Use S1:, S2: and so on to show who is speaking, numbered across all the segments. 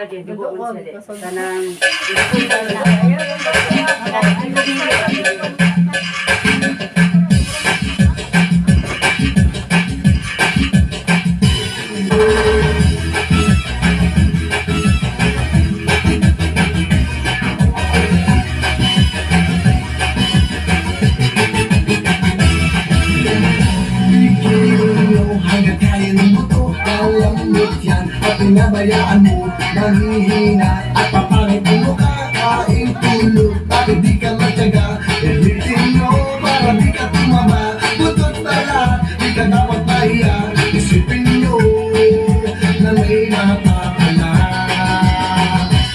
S1: dyan, dugoon siya. Kanang,
S2: hanggang kaya ng buto, kalamot yan at pinabayaan mo, manghihina at papangit mo kakain tulog. Bakit di ka matyaga? Everything mo para di ka tumama. Butot pala, di ka dapat mahiya. Isipin nyo na may napapala.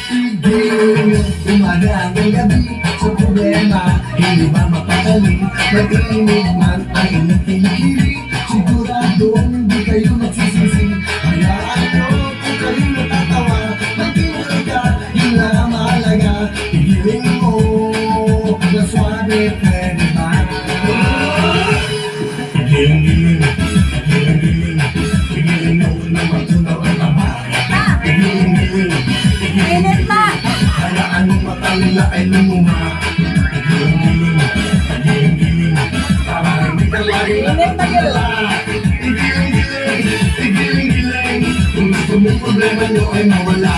S2: Tigil nyo, umaga hanggang gabi sa problema. Hindi ba mapakali? Mag-inig man ang inyong kilikili. Siguradong hindi kayo magsisisi. Hayaan nyo kung kayo natatawa. Magtingin ka, yun lang ang mahalaga. Higilin mo na swabe, pwede ba? Higilin, higilin, higilin mo na matunaw ang taba. Higilin, higilin, hayaan mo matalila ay lumuma. Higilin, higilin, para hindi ka lagi nakatala. Igiling-giling, kung gusto mong problema nyo ay mawala.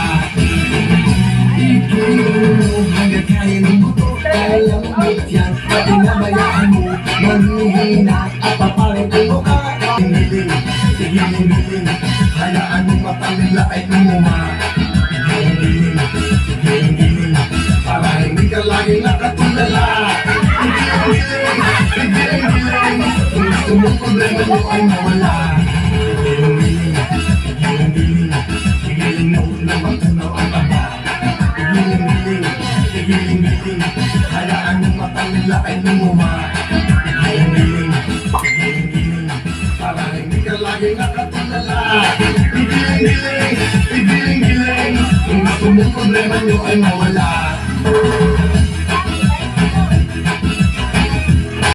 S2: Igiling mo hanggang kaya ng buto, kalamot yan at pinabayaan mo, manghihina at papalit mo kakain. Igiling-giling, hayaan mo matalila ay lumuma. Igiling-giling, para hindi ka lagi nakatulala. Igiling-giling, kung gusto mong problema nyo ay mawala. Igiling mo na matunaw ang taba. Igiling, hayaan mo matalila ay lumuma. Igiling, para hindi ka lagi nakatulala. Igiling, kung gusto mong problema nyo ay mawala.